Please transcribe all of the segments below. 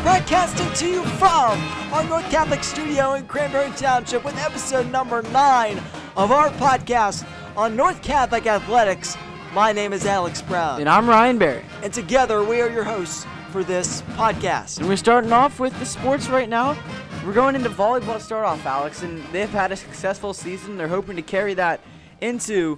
broadcasting to you from our North Catholic studio in Cranberry Township with episode number 9 of our podcast on North Catholic Athletics. My name is Alex Brown. And I'm Ryan Berry. And together we are your hosts for this podcast. And we're starting off with the sports right now. We're going into volleyball to start off, Alex, and they've had a successful season. They're hoping to carry that into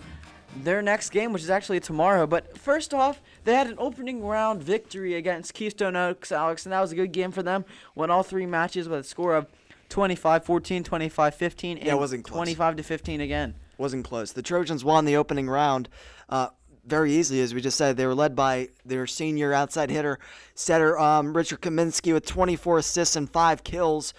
their next game, which is actually tomorrow. But first off, they had an opening round victory against Keystone Oaks, Alex, and that was a good game for them. Won all 3 matches with a score of 25-14, 25-15, and it wasn't close. 25-15 again. Wasn't close. The Trojans won the opening round very easily, as we just said. They were led by their senior outside hitter, setter Richard Kaminsky, with 24 assists and 5 kills.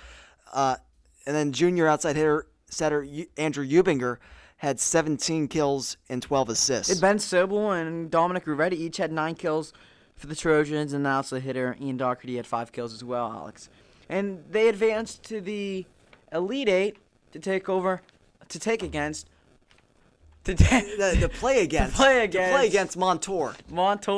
And then junior outside hitter, setter Andrew Eubinger, had 17 kills and 12 assists. And Ben Sobel and Dominic Ruvetti each had 9 kills for the Trojans, and the outside hitter Ian Doherty had 5 kills as well, Alex. And they advanced to the Elite Eight to play against Montour,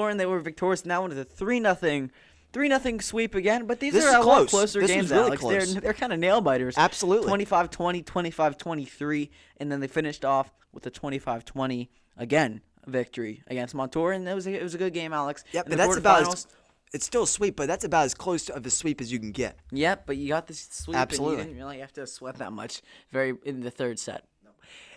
and they were victorious in that one with a 3-0 sweep again. But these are a lot closer games, really Alex. close. They're kind of nail biters. Absolutely. 25-20, 25-23, and then they finished off with a 25-20 again victory against Montour, and it was a good game, Alex. Yep, but that's about it's still a sweep, but that's about as close of a sweep as you can get. Yep, but you got this sweep, Absolutely. And you didn't really have to sweat that much in the third set.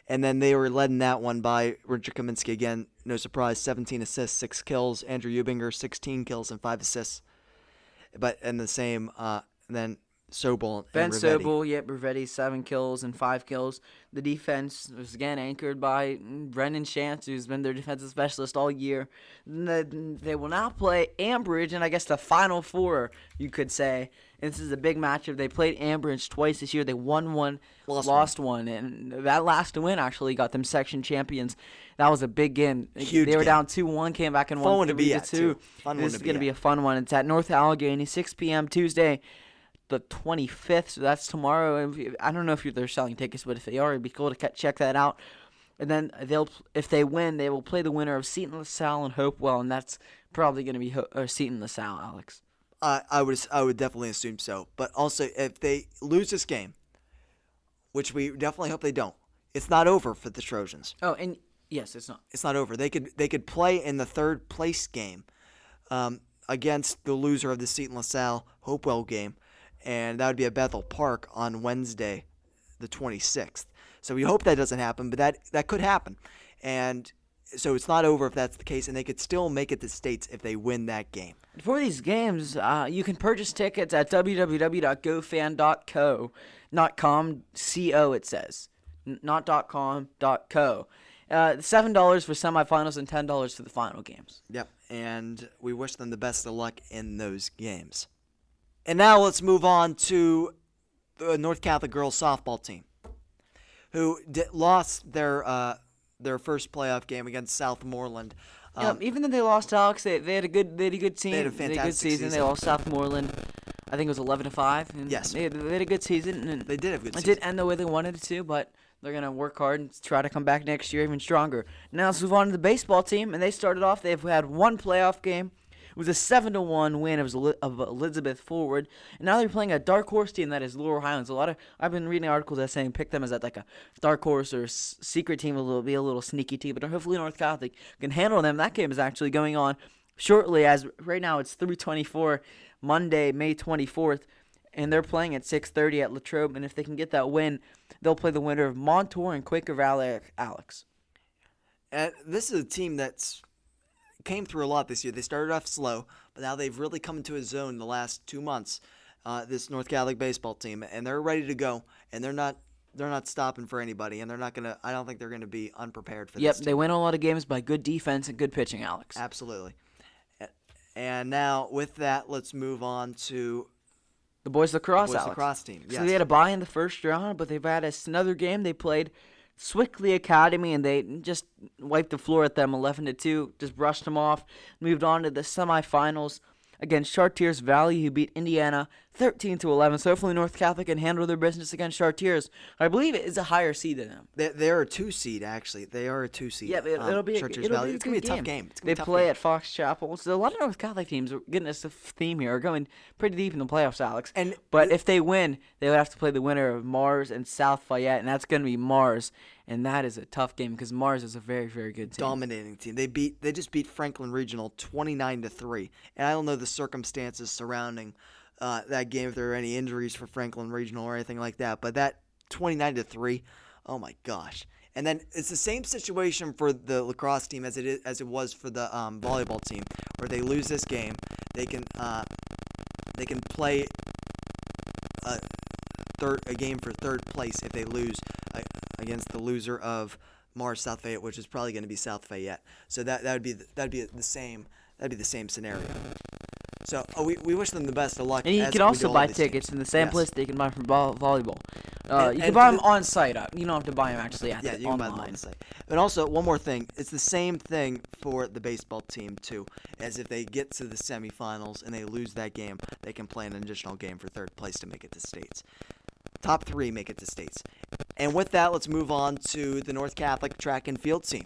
And then they were led in that one by Richard Kaminsky again. No surprise, 17 assists, 6 kills. Andrew Eubinger, 16 kills and 5 assists. But in the same, then Sobel Ben and Rivetti. Sobel, Rivetti, 7 kills and 5 kills. The defense was again anchored by Brendan Shantz, who's been their defensive specialist all year. They will now play Ambridge, and I guess the Final Four, you could say. And this is a big matchup. They played Ambridge twice this year. They won one, lost one. And that last win actually got them section champions. That was a big game. Huge They were game. down 2-1, came back and won 3-2. This is going to be a fun one. It's at North Allegheny, 6 p.m. Tuesday, the 25th. So that's tomorrow. I don't know if they're selling tickets, but if they are, it'd be cool to check that out. And then if they win, they will play the winner of Seton LaSalle and Hopewell, and that's probably going to be Seton LaSalle, Alex. I would definitely assume so. But also, if they lose this game, which we definitely hope they don't, it's not over for the Trojans. Oh, and yes, it's not. It's not over. They could play in the third place game against the loser of the Seton LaSalle Hopewell game, and that would be at Bethel Park on Wednesday, the 26th. So we hope that doesn't happen, but that could happen. And so it's not over if that's the case, and they could still make it to states if they win that game. For these games, you can purchase tickets at www.gofan.co. Co, it says. Not .com, .co. $7 for semifinals and $10 for the final games. Yep, and we wish them the best of luck in those games. And now let's move on to the North Catholic girls softball team, who lost their first playoff game against Southmoreland. Even though they lost, Alex, they had a good team. They had a fantastic season. They lost Southmoreland. I think it was 11-5. Yes, they had a good season. And they did have a good season. It did end the way they wanted it to, but they're gonna work hard and try to come back next year even stronger. Now let's move on to the baseball team, and they started off. They've had one playoff game. It was a 7-1 win of Elizabeth Forward, and now they're playing a dark horse team that is Laurel Highlands. I've been reading articles that saying pick them as like a dark horse or secret team, be a little sneaky team, but hopefully North Catholic can handle them. That game is actually going on shortly, as right now it's 3:24, Monday, May 24th, and they're playing at 6:30 at Latrobe. And if they can get that win, they'll play the winner of Montour and Quaker Valley, Alex. This is a team that's came through a lot this year. They started off slow, but now they've really come into a zone the last 2 months. This North Catholic baseball team, and they're ready to go, and they're not stopping for anybody, and I don't think they're gonna be unprepared for this. Yep, they win a lot of games by good defense and good pitching, Alex. Absolutely. And now with that, let's move on to the boys lacrosse, Alex. Lacrosse team. Yes. So they had a bye in the first round, but they've had another game. They played Swickley Academy, and they just wiped the floor at them 11-2, just brushed them off, moved on to the semifinals against Chartiers Valley, who beat Indiana 13-11. So hopefully North Catholic can handle their business against Chartiers. I believe it is a higher seed than them. They're a 2 seed, actually. They are a 2 seed. Yeah, it'll be Chartiers it'll Valley. be a It's going to good be a tough game. It's gonna They be a tough play game. at Fox Chapel. So a lot of North Catholic teams are getting us the theme here, are going pretty deep in the playoffs, Alex. But if they win, they would have to play the winner of Mars and South Fayette, and that's going to be Mars. And that is a tough game because Mars is a very, very good team. Dominating team. They just beat Franklin Regional 29-3. And I don't know the circumstances surrounding that game, if there are any injuries for Franklin Regional or anything like that. But that 29-3, oh my gosh. And then it's the same situation for the lacrosse team as it was for the volleyball team, where they lose this game, they can play a game for third place if they lose against the loser of Mars South Fayette, which is probably going to be South Fayette. So that'd be the same scenario. So we wish them the best of luck. And you can also buy tickets in the same place that you can buy for volleyball. You can buy them on site. You don't have to buy them actually online. You can buy them on site. But also, one more thing. It's the same thing for the baseball team, too, as if they get to the semifinals and they lose that game, they can play an additional game for third place to make it to states. Top 3 make it to states. And with that, let's move on to the North Catholic track and field team.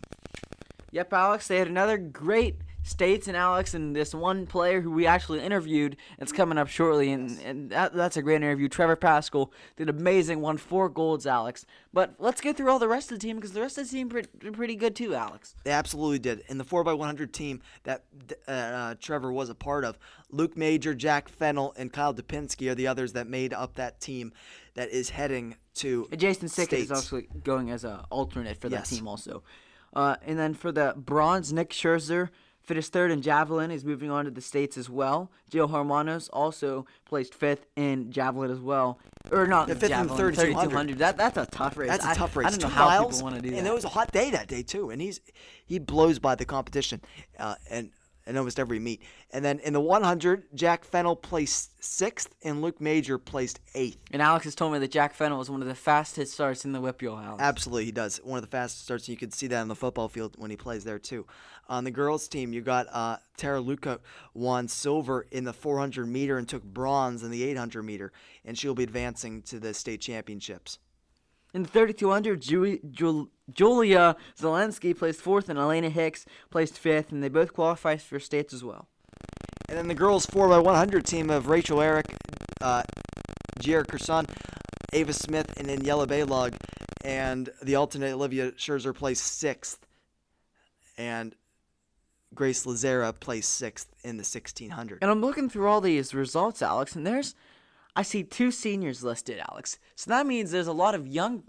Yep, Alex, they had another great states, and Alex, and this one player who we actually interviewed, it's coming up shortly, and that's a great interview. Trevor Paschall did amazing, won 4 golds, Alex. But let's get through all the rest of the team, because the rest of the team pretty good too, Alex. They absolutely did. In the 4x100 team that Trevor was a part of, Luke Major, Jack Fennell, and Kyle Dupinski are the others that made up that team that is heading to Jason Sickett states. is also going as an alternate for that team also. And then for the bronze, Nick Scherzer finished 3rd in javelin. He's moving on to the states as well. Gio Hermanos also placed 5th in javelin as well. Or not the 5th javelin, and 3200. That's a tough race. That's a tough race. I don't know 2 how miles, people want to do that. And it was a hot day that day too. And he blows by the competition and in almost every meet. And then in the 100, Jack Fennell placed 6th and Luke Major placed 8th. And Alex has told me that Jack Fennell is one of the fastest starts in the WPIAL, Alex. Absolutely, he does. One of the fastest starts. You could see that on the football field when he plays there, too. On the girls' team, you got Tara Luca won silver in the 400-meter and took bronze in the 800-meter, and she'll be advancing to the state championships. In the 3200, Julia Zelensky placed 4th, and Elena Hicks placed 5th, and they both qualified for states as well. And then the girls' 4x100 team of Rachel Eric, Gier Kerson, Ava Smith, and Daniela Baylog, and the alternate Olivia Scherzer placed 6th, and Grace Lazera placed 6th in the 1600. And I'm looking through all these results, Alex, and I see 2 seniors listed, Alex. So that means there's a lot of young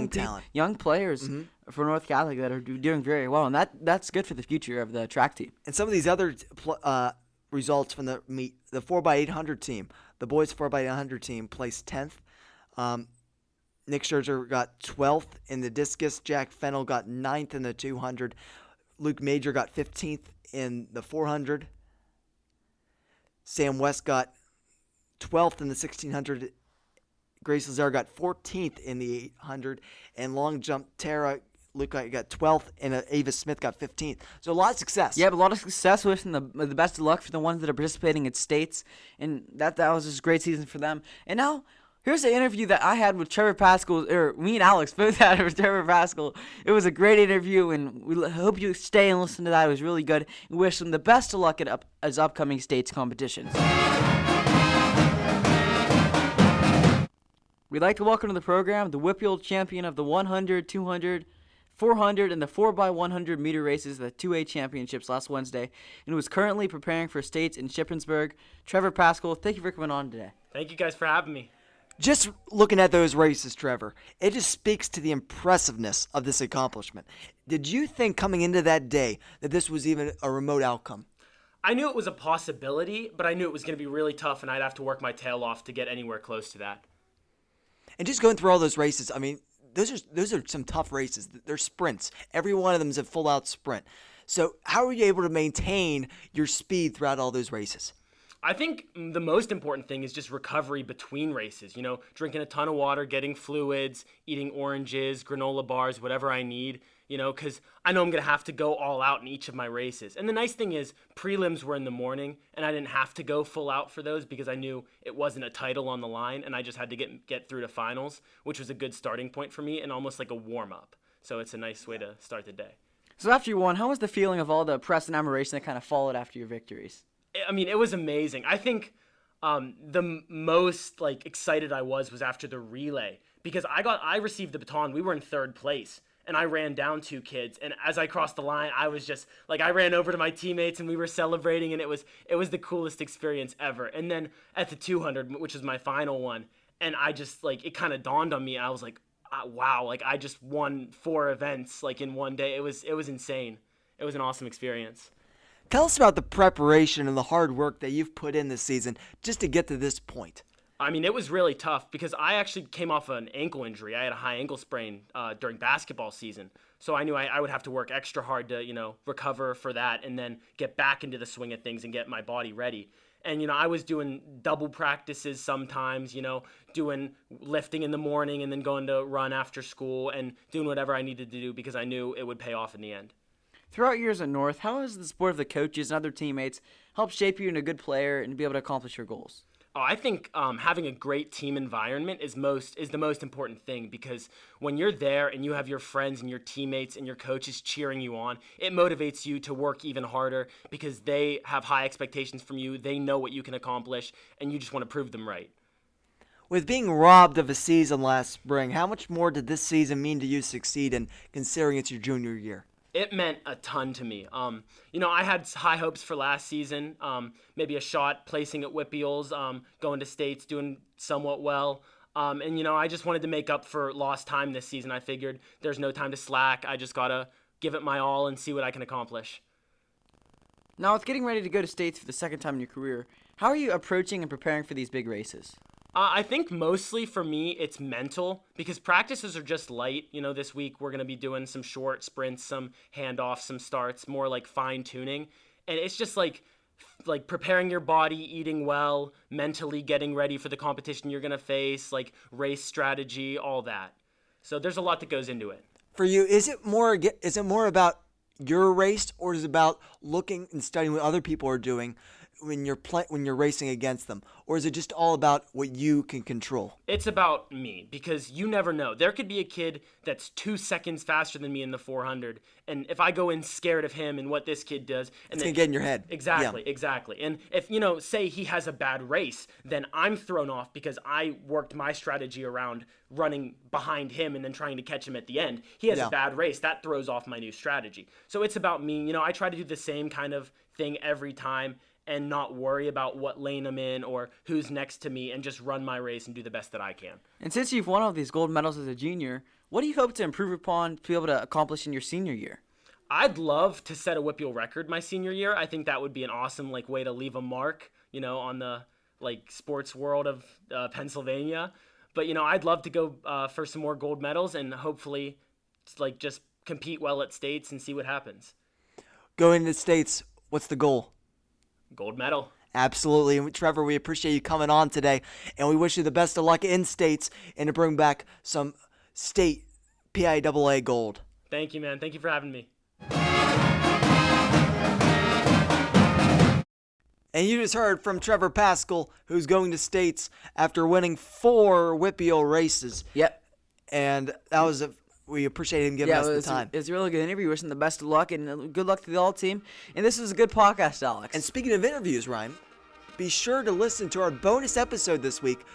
talent, young players for North Catholic that are doing very well, and that's good for the future of the track team. And some of these other results from the meet, the 4x800 team, the boys 4x800 team placed 10th. Nick Scherzer got 12th in the discus. Jack Fennell got 9th in the 200. Luke Major got 15th in the 400. Sam West got 12th in the 1600. Grace Lazar got 14th in the 800. And long jump, Tara Luca got 12th, and Ava Smith got 15th. So a lot of success. Yeah, but a lot of success. Wishing the best of luck for the ones that are participating in states. And that was just a great season for them. And now, here's the interview that I had with Trevor Paschall, or me and Alex both had with Trevor Paschall. It was a great interview, and we hope you stay and listen to that. It was really good. We wish them the best of luck at his upcoming states competitions. We'd like to welcome to the program the WPIAL champion of the 100, 200, 400, and the 4x100 meter races, the 2A championships last Wednesday, and who is currently preparing for states in Shippensburg. Trevor Paschall, thank you for coming on today. Thank you guys for having me. Just looking at those races, Trevor, it just speaks to the impressiveness of this accomplishment. Did you think coming into that day that this was even a remote outcome? I knew it was a possibility, but I knew it was going to be really tough, and I'd have to work my tail off to get anywhere close to that. And just going through all those races, I mean, those are some tough races. They're sprints. Every one of them is a full-out sprint. So how are you able to maintain your speed throughout all those races? I think the most important thing is just recovery between races. Drinking a ton of water, getting fluids, eating oranges, granola bars, whatever I need, because I know I'm going to have to go all out in each of my races. And the nice thing is prelims were in the morning, and I didn't have to go full out for those because I knew it wasn't a title on the line, and I just had to get through to finals, which was a good starting point for me and almost like a warm-up. So it's a nice way to start the day. So after you won, how was the feeling of all the press and admiration that kind of followed after your victories? I mean, it was amazing. I think the most excited I was after the relay because I received the baton. We were in third place, and I ran down 2 kids. And as I crossed the line, I was just I ran over to my teammates, and we were celebrating, and it was the coolest experience ever. And then at the 200, which was my final one, and I just it kind of dawned on me. I was like, wow, I just won 4 events in one day. It was insane. It was an awesome experience. Tell us about the preparation and the hard work that you've put in this season just to get to this point. I mean, it was really tough because I actually came off an ankle injury. I had a high ankle sprain during basketball season. So I knew I would have to work extra hard to, recover for that and then get back into the swing of things and get my body ready. And, I was doing double practices sometimes, doing lifting in the morning and then going to run after school and doing whatever I needed to do because I knew it would pay off in the end. Throughout years at North, how has the support of the coaches and other teammates helped shape you into a good player and to be able to accomplish your goals? Oh, I think having a great team environment is the most important thing because when you're there and you have your friends and your teammates and your coaches cheering you on, it motivates you to work even harder because they have high expectations from you. They know what you can accomplish, and you just want to prove them right. With being robbed of a season last spring, how much more did this season mean to you succeed in considering it's your junior year? It meant a ton to me. I had high hopes for last season, maybe a shot placing at WPIALs, going to states, doing somewhat well. I just wanted to make up for lost time this season. I figured there's no time to slack. I just got to give it my all and see what I can accomplish. Now, with getting ready to go to states for the second time in your career, how are you approaching and preparing for these big races? I think mostly for me, it's mental because practices are just light. This week we're going to be doing some short sprints, some handoffs, some starts, more like fine tuning. And it's just like preparing your body, eating well, mentally getting ready for the competition you're going to face, like race strategy, all that. So there's a lot that goes into it. For you, is it more about your race or is it about looking and studying what other people are doing when you're racing against them, or is it just all about what you can control? It's about me because you never know. There could be a kid that's 2 seconds faster than me in the 400, and if I go in scared of him and what this kid does, and it's gonna get in your head. Exactly, yeah. Exactly. And if say he has a bad race, then I'm thrown off because I worked my strategy around running behind him and then trying to catch him at the end. He has a bad race, that throws off my new strategy. So it's about me. I try to do the same kind of thing every time and not worry about what lane I'm in or who's next to me and just run my race and do the best that I can. And since you've won all these gold medals as a junior, what do you hope to improve upon to be able to accomplish in your senior year? I'd love to set a WPIAL record my senior year. I think that would be an awesome way to leave a mark, on the sports world of Pennsylvania. But, I'd love to go for some more gold medals and hopefully just compete well at states and see what happens. Going to states, what's the goal? Gold medal. Absolutely. And Trevor, we appreciate you coming on today, and we wish you the best of luck in states and to bring back some state PIAA gold. Thank you, man. Thank you for having me. And you just heard from Trevor Paschall, who's going to states after winning 4 WPIAL races. Yep. And we appreciate him giving us the time. It was a really good interview. Wishing the best of luck and good luck to the all team. And this was a good podcast, Alex. And speaking of interviews, Ryan, be sure to listen to our bonus episode this week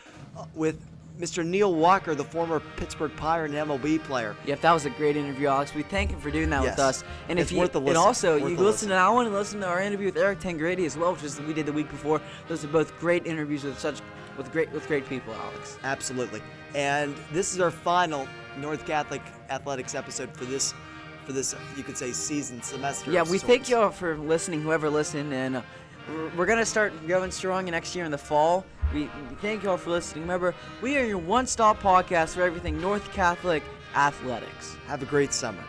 with Mr. Neil Walker, the former Pittsburgh Pirate and MLB player. Yep, that was a great interview, Alex. We thank him for doing that with us. And it's worth a listen. And also, you can listen to that one and listen to our interview with Eric Tangradi as well, which we did the week before. Those are both great interviews with great people, Alex. Absolutely. And this is our final North Catholic Athletics episode for this, you could say, semester. Yeah, we thank you all for listening, whoever listened, and we're going to start going strong next year in the fall. We thank you all for listening. Remember, we are your one-stop podcast for everything North Catholic athletics. Have a great summer.